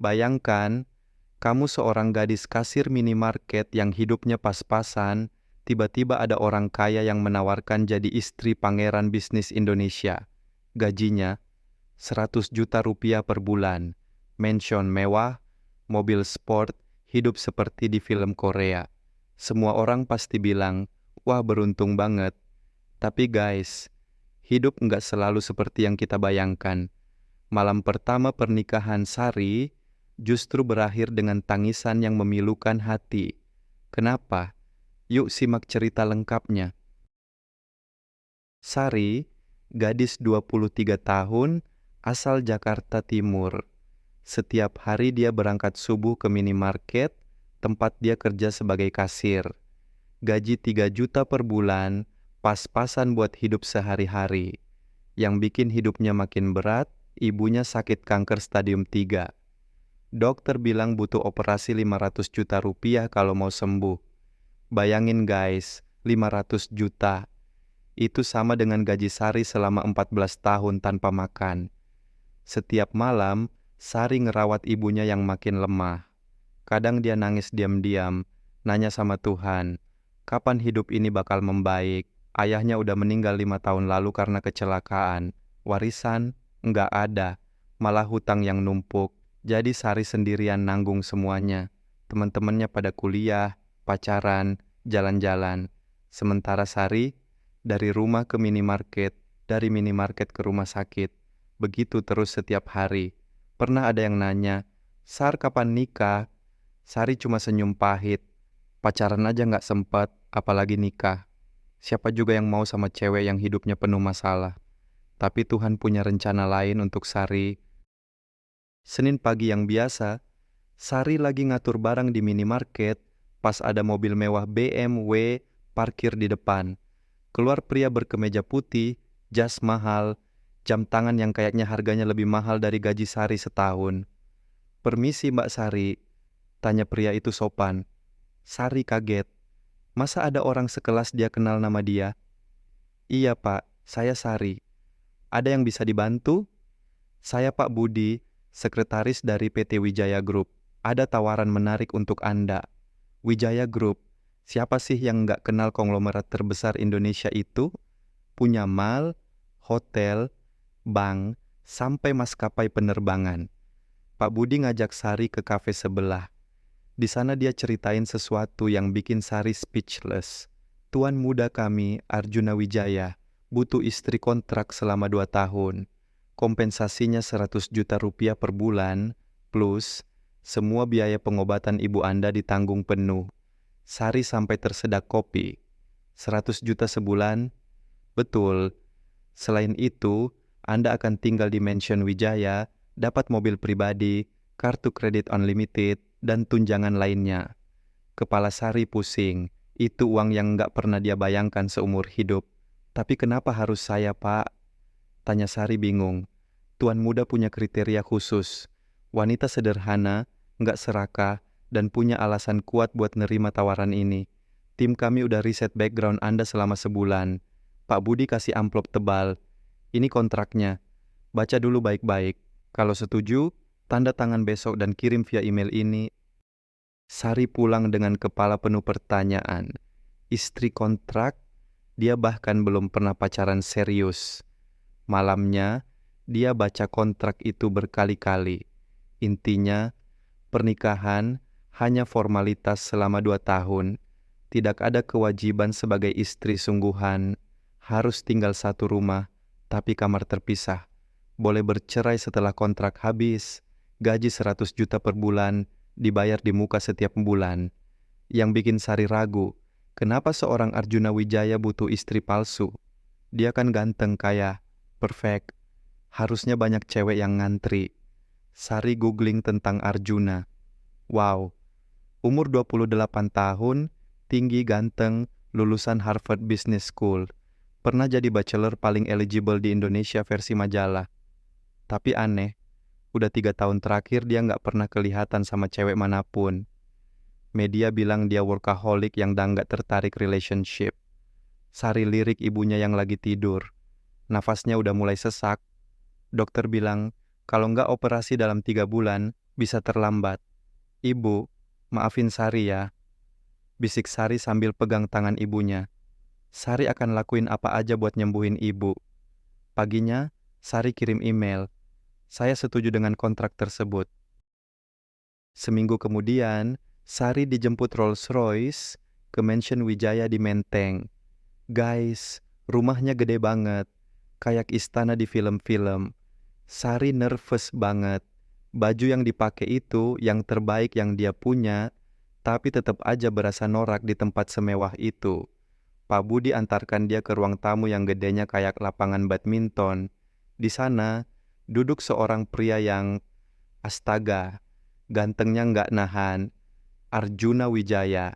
Bayangkan, kamu seorang gadis kasir minimarket yang hidupnya pas-pasan, tiba-tiba ada orang kaya yang menawarkan jadi istri pangeran bisnis Indonesia. Gajinya 100 juta rupiah per bulan, mansion mewah, mobil sport, hidup seperti di film Korea. Semua orang pasti bilang, wah beruntung banget. Tapi guys, hidup nggak selalu seperti yang kita bayangkan. Malam pertama pernikahan Sari justru berakhir dengan tangisan yang memilukan hati. Kenapa? Yuk simak cerita lengkapnya. Sari, gadis 23 tahun, asal Jakarta Timur. Setiap hari dia berangkat subuh ke minimarket, tempat dia kerja sebagai kasir. Gaji 3 juta per bulan, pas-pasan buat hidup sehari-hari. Yang bikin hidupnya makin berat, ibunya sakit kanker stadium 3. Dokter bilang butuh operasi 500 juta rupiah kalau mau sembuh. Bayangin guys, 500 juta. Itu sama dengan gaji Sari selama 14 tahun tanpa makan. Setiap malam, Sari ngerawat ibunya yang makin lemah. Kadang dia nangis diam-diam, nanya sama Tuhan, kapan hidup ini bakal membaik? Ayahnya udah meninggal 5 tahun lalu karena kecelakaan. Warisan? Nggak ada. Malah hutang yang numpuk. Jadi Sari sendirian nanggung semuanya. Teman-temannya pada kuliah, pacaran, jalan-jalan. Sementara Sari, dari rumah ke minimarket, dari minimarket ke rumah sakit. Begitu terus setiap hari. Pernah ada yang nanya, Sar kapan nikah? Sari cuma senyum pahit. Pacaran aja nggak sempat, apalagi nikah. Siapa juga yang mau sama cewek yang hidupnya penuh masalah. Tapi Tuhan punya rencana lain untuk Sari. Senin pagi yang biasa, Sari lagi ngatur barang di minimarket, pas ada mobil mewah BMW parkir di depan. Keluar pria berkemeja putih, jas mahal, jam tangan yang kayaknya harganya lebih mahal dari gaji Sari setahun. Permisi Mbak Sari, tanya pria itu sopan. Sari kaget. Masa ada orang sekelas dia kenal nama dia? Iya Pak, saya Sari. Ada yang bisa dibantu? Saya Pak Budi, sekretaris dari PT Wijaya Group. Ada tawaran menarik untuk Anda. Wijaya Group, siapa sih yang nggak kenal konglomerat terbesar Indonesia itu? Punya mall, hotel, bank, sampai maskapai penerbangan. Pak Budi ngajak Sari ke kafe sebelah. Di sana dia ceritain sesuatu yang bikin Sari speechless. Tuan muda kami, Arjuna Wijaya, butuh istri kontrak selama 2 tahun. Kompensasinya 100 juta rupiah per bulan, plus semua biaya pengobatan ibu Anda ditanggung penuh. Sari sampai tersedak kopi. 100 juta sebulan? Betul. Selain itu, Anda akan tinggal di mansion Wijaya, dapat mobil pribadi, kartu kredit unlimited, dan tunjangan lainnya. Kepala Sari pusing. Itu uang yang nggak pernah dia bayangkan seumur hidup. Tapi kenapa harus saya, Pak? Tanya Sari bingung. Tuan muda punya kriteria khusus. Wanita sederhana, nggak serakah, dan punya alasan kuat buat nerima tawaran ini. Tim kami udah riset background Anda selama sebulan. Pak Budi kasih amplop tebal. Ini kontraknya. Baca dulu baik-baik. Kalau setuju, tanda tangan besok dan kirim via email ini. Sari pulang dengan kepala penuh pertanyaan. Istri kontrak, dia bahkan belum pernah pacaran serius. Malamnya, dia baca kontrak itu berkali-kali. Intinya, pernikahan hanya formalitas selama 2 tahun. Tidak ada kewajiban sebagai istri sungguhan. Harus tinggal satu rumah, tapi kamar terpisah. Boleh bercerai setelah kontrak habis. Gaji 100 juta per bulan, dibayar di muka setiap bulan. Yang bikin Sari ragu, kenapa seorang Arjuna Wijaya butuh istri palsu? Dia kan ganteng kaya, perfect. Harusnya banyak cewek yang ngantri. Sari googling tentang Arjuna. Wow, umur 28 tahun, tinggi ganteng, lulusan Harvard Business School. Pernah jadi bachelor paling eligible di Indonesia versi majalah. Tapi aneh, udah 3 tahun terakhir dia nggak pernah kelihatan sama cewek manapun. Media bilang dia workaholic yang nggak tertarik relationship. Sari lirik ibunya yang lagi tidur. Nafasnya udah mulai sesak. Dokter bilang, kalau nggak operasi dalam 3 bulan, bisa terlambat. Ibu, maafin Sari ya, bisik Sari sambil pegang tangan ibunya. Sari akan lakuin apa aja buat nyembuhin ibu. Paginya, Sari kirim email. Saya setuju dengan kontrak tersebut. Seminggu kemudian, Sari dijemput Rolls-Royce ke Mansion Wijaya di Menteng. Guys, rumahnya gede banget, kayak istana di film-film. Sari nervous banget. Baju yang dipakai itu yang terbaik yang dia punya, tapi tetap aja berasa norak di tempat semewah itu. Pak Budi antarkan dia ke ruang tamu yang gedenya kayak lapangan badminton. Di sana, duduk seorang pria yang, astaga, gantengnya nggak nahan. Arjuna Wijaya,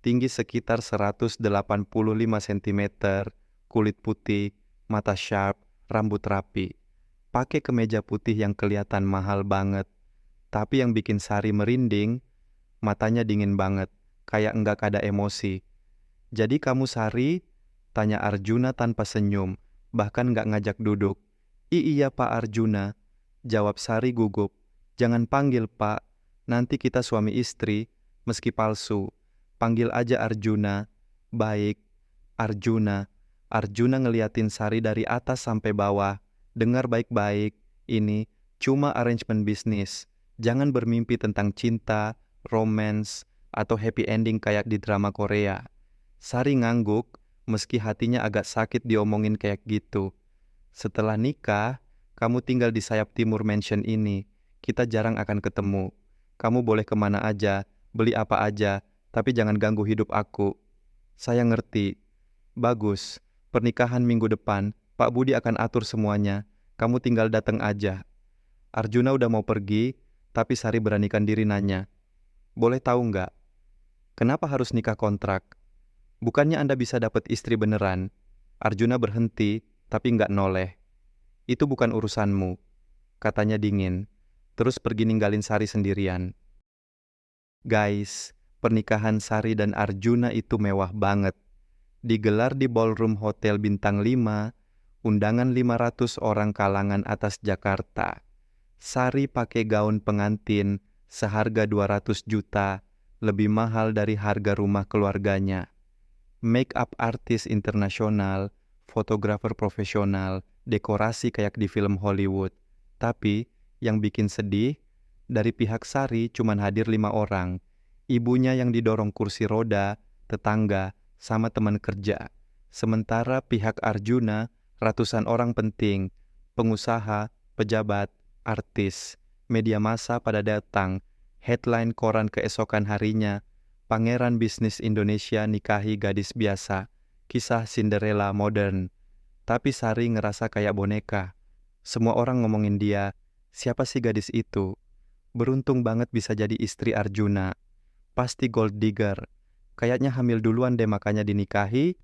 tinggi sekitar 185 cm, kulit putih, mata sharp, rambut rapi. Pakai kemeja putih yang kelihatan mahal banget. Tapi yang bikin Sari merinding, matanya dingin banget, kayak nggak ada emosi. Jadi kamu Sari? Tanya Arjuna tanpa senyum, bahkan nggak ngajak duduk. Iya Pak Arjuna, jawab Sari gugup. Jangan panggil Pak, nanti kita suami istri, meski palsu. Panggil aja Arjuna. Baik, Arjuna. Arjuna ngeliatin Sari dari atas sampai bawah. Dengar baik-baik, ini cuma arrangement bisnis. Jangan bermimpi tentang cinta, romance, atau happy ending kayak di drama Korea. Sari ngangguk, meski hatinya agak sakit diomongin kayak gitu. Setelah nikah, kamu tinggal di sayap timur mansion ini. Kita jarang akan ketemu. Kamu boleh kemana aja, beli apa aja, tapi jangan ganggu hidup aku. Saya ngerti. Bagus, pernikahan minggu depan, Pak Budi akan atur semuanya. Kamu tinggal datang aja. Arjuna udah mau pergi, tapi Sari beranikan diri nanya. Boleh tahu nggak, kenapa harus nikah kontrak? Bukannya Anda bisa dapat istri beneran? Arjuna berhenti, tapi nggak noleh. Itu bukan urusanmu, katanya dingin. Terus pergi ninggalin Sari sendirian. Guys, pernikahan Sari dan Arjuna itu mewah banget. Digelar di ballroom Hotel Bintang 5, undangan 500 orang kalangan atas Jakarta. Sari pakai gaun pengantin seharga 200 juta, lebih mahal dari harga rumah keluarganya. Make up artis internasional, fotografer profesional, dekorasi kayak di film Hollywood. Tapi, yang bikin sedih, dari pihak Sari cuman hadir 5 orang. Ibunya yang didorong kursi roda, tetangga, sama teman kerja. Sementara pihak Arjuna, ratusan orang penting, pengusaha, pejabat, artis, media massa pada datang, headline koran keesokan harinya, Pangeran bisnis Indonesia nikahi gadis biasa, kisah Cinderella modern. Tapi Sari ngerasa kayak boneka. Semua orang ngomongin dia, siapa sih gadis itu? Beruntung banget bisa jadi istri Arjuna. Pasti gold digger. Kayaknya hamil duluan deh makanya dinikahi.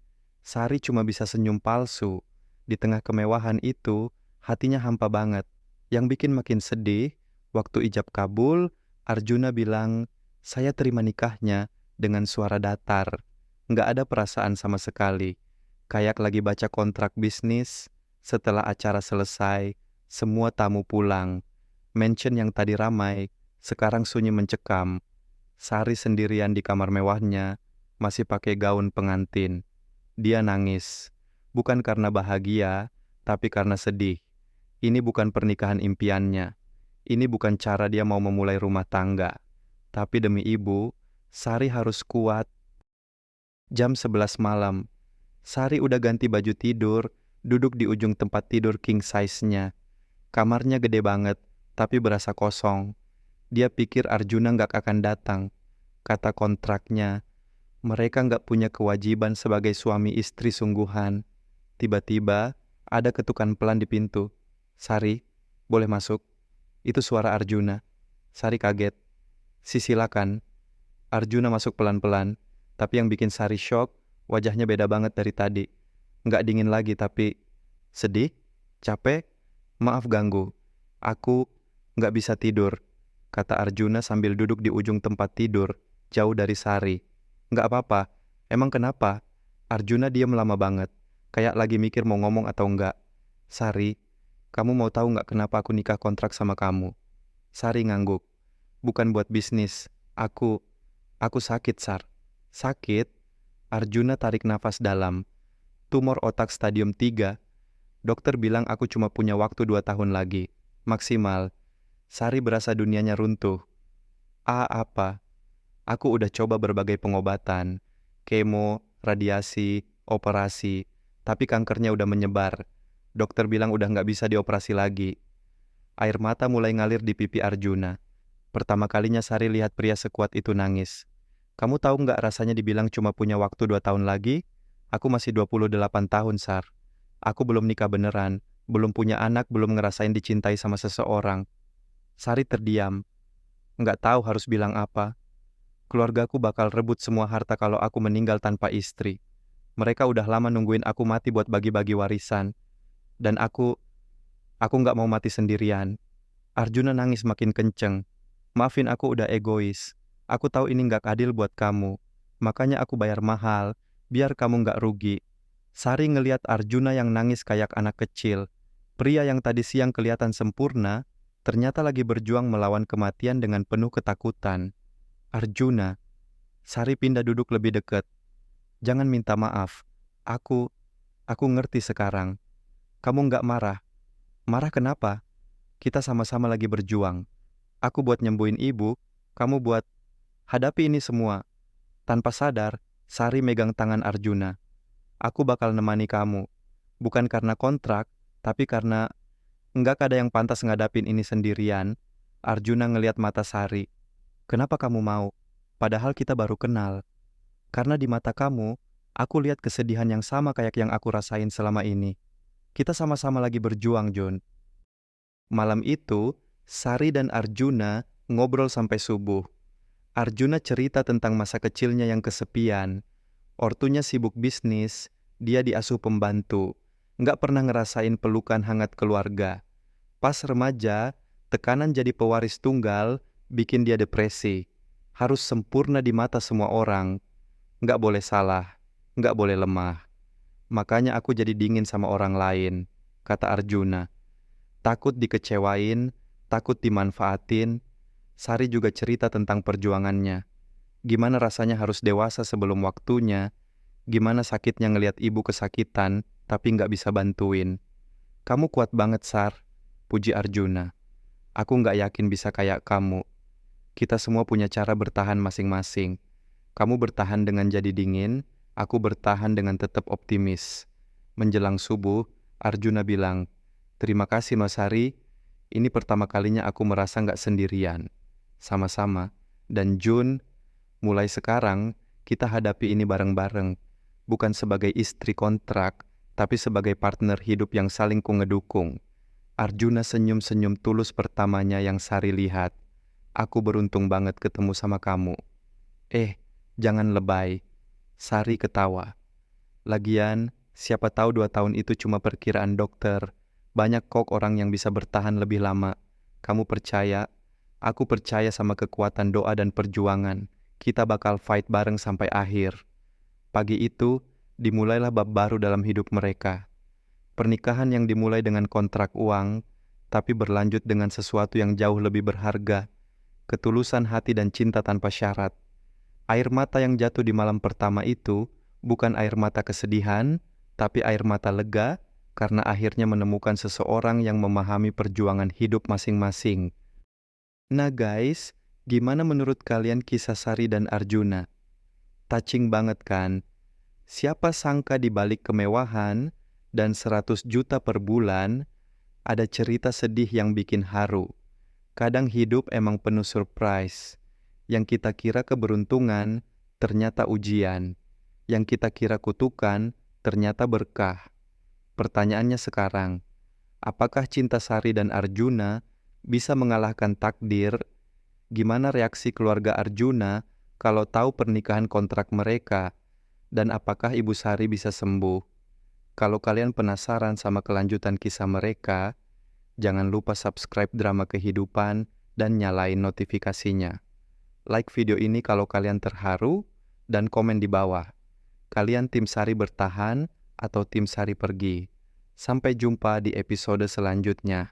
Sari cuma bisa senyum palsu. Di tengah kemewahan itu, hatinya hampa banget. Yang bikin makin sedih, waktu ijab kabul, Arjuna bilang, saya terima nikahnya dengan suara datar. Nggak ada perasaan sama sekali. Kayak lagi baca kontrak bisnis. Setelah acara selesai, semua tamu pulang. Mansion yang tadi ramai, sekarang sunyi mencekam. Sari sendirian di kamar mewahnya, masih pakai gaun pengantin. Dia nangis. Bukan karena bahagia, tapi karena sedih. Ini bukan pernikahan impiannya. Ini bukan cara dia mau memulai rumah tangga. Tapi demi ibu, Sari harus kuat. Jam 11 malam. Sari udah ganti baju tidur, duduk di ujung tempat tidur king size-nya. Kamarnya gede banget, tapi berasa kosong. Dia pikir Arjuna nggak akan datang. Kata kontraknya, mereka nggak punya kewajiban sebagai suami istri sungguhan. Tiba-tiba, ada ketukan pelan di pintu. Sari, boleh masuk? Itu suara Arjuna. Sari kaget. Silakan. Arjuna masuk pelan-pelan, tapi yang bikin Sari shock, wajahnya beda banget dari tadi. Nggak dingin lagi, tapi sedih, capek, maaf ganggu. Aku nggak bisa tidur, kata Arjuna sambil duduk di ujung tempat tidur, jauh dari Sari. Nggak apa-apa, emang kenapa? Arjuna diam lama banget, kayak lagi mikir mau ngomong atau enggak. Sari, kamu mau tahu nggak kenapa aku nikah kontrak sama kamu? Sari ngangguk. bukan buat bisnis. Aku sakit, Sar. Sakit? Arjuna tarik nafas dalam. Tumor otak stadium 3. Dokter bilang aku cuma punya waktu 2 tahun lagi. Maksimal. Sari berasa dunianya runtuh. Apa? Aku udah coba berbagai pengobatan. Kemo, radiasi, operasi. Tapi kankernya udah menyebar. Dokter bilang udah nggak bisa dioperasi lagi. Air mata mulai ngalir di pipi Arjuna. Pertama kalinya Sari lihat pria sekuat itu nangis. Kamu tahu nggak rasanya dibilang cuma punya waktu 2 tahun lagi? Aku masih 28 tahun, Sar. Aku belum nikah beneran, belum punya anak, belum ngerasain dicintai sama seseorang. Sari terdiam, nggak tahu harus bilang apa. Keluargaku bakal rebut semua harta kalau aku meninggal tanpa istri. Mereka udah lama nungguin aku mati buat bagi-bagi warisan. Dan aku nggak mau mati sendirian. Arjuna nangis makin kenceng. Maafin aku udah egois. Aku tahu ini nggak adil buat kamu. Makanya aku bayar mahal, biar kamu nggak rugi. Sari ngeliat Arjuna yang nangis kayak anak kecil. Pria yang tadi siang kelihatan sempurna, ternyata lagi berjuang melawan kematian dengan penuh ketakutan. Arjuna. Sari pindah duduk lebih dekat. Jangan minta maaf. Aku ngerti sekarang. Kamu nggak marah. Marah kenapa? Kita sama-sama lagi berjuang. Aku buat nyembuhin ibu, kamu buat hadapi ini semua. Tanpa sadar, Sari megang tangan Arjuna. Aku bakal nemani kamu. Bukan karena kontrak, tapi karena nggak ada yang pantas ngadapin ini sendirian. Arjuna ngeliat mata Sari. Kenapa kamu mau? Padahal kita baru kenal. Karena di mata kamu, aku lihat kesedihan yang sama kayak yang aku rasain selama ini. Kita sama-sama lagi berjuang, John. Malam itu, Sari dan Arjuna ngobrol sampai subuh. Arjuna cerita tentang masa kecilnya yang kesepian. Ortunya sibuk bisnis, dia diasuh pembantu. Nggak pernah ngerasain pelukan hangat keluarga. Pas remaja, tekanan jadi pewaris tunggal bikin dia depresi. Harus sempurna di mata semua orang. Nggak boleh salah, nggak boleh lemah. Makanya aku jadi dingin sama orang lain, kata Arjuna. Takut dikecewain, takut dimanfaatin. Sari juga cerita tentang perjuangannya. Gimana rasanya harus dewasa sebelum waktunya. Gimana sakitnya ngelihat ibu kesakitan, tapi nggak bisa bantuin. Kamu kuat banget, Sar, puji Arjuna. Aku nggak yakin bisa kayak kamu. Kita semua punya cara bertahan masing-masing. Kamu bertahan dengan jadi dingin, aku bertahan dengan tetap optimis. Menjelang subuh, Arjuna bilang, terima kasih Mas Sari, ini pertama kalinya aku merasa nggak sendirian. Sama-sama. Dan Jun, mulai sekarang kita hadapi ini bareng-bareng. Bukan sebagai istri kontrak, tapi sebagai partner hidup yang saling ngedukung. Arjuna senyum-senyum tulus pertamanya yang Sari lihat. Aku beruntung banget ketemu sama kamu. Jangan lebay. Sari ketawa. Lagian, siapa tahu 2 tahun itu cuma perkiraan dokter. Banyak kok orang yang bisa bertahan lebih lama. Kamu percaya? Aku percaya sama kekuatan doa dan perjuangan. Kita bakal fight bareng sampai akhir. Pagi itu, dimulailah bab baru dalam hidup mereka. Pernikahan yang dimulai dengan kontrak uang, tapi berlanjut dengan sesuatu yang jauh lebih berharga. Ketulusan hati dan cinta tanpa syarat. Air mata yang jatuh di malam pertama itu bukan air mata kesedihan, tapi air mata lega karena akhirnya menemukan seseorang yang memahami perjuangan hidup masing-masing. Nah guys, gimana menurut kalian kisah Sari dan Arjuna? Touching banget kan? Siapa sangka di balik kemewahan dan 100 juta per bulan, ada cerita sedih yang bikin haru. Kadang hidup emang penuh surprise. Yang kita kira keberuntungan, ternyata ujian. Yang kita kira kutukan, ternyata berkah. Pertanyaannya sekarang, apakah cinta Sari dan Arjuna bisa mengalahkan takdir? Gimana reaksi keluarga Arjuna kalau tahu pernikahan kontrak mereka? Dan apakah Ibu Sari bisa sembuh? Kalau kalian penasaran sama kelanjutan kisah mereka, jangan lupa subscribe Drama Kehidupan dan nyalain notifikasinya. Like video ini kalau kalian terharu, dan komen di bawah. Kalian tim Sari bertahan atau tim Sari pergi? Sampai jumpa di episode selanjutnya.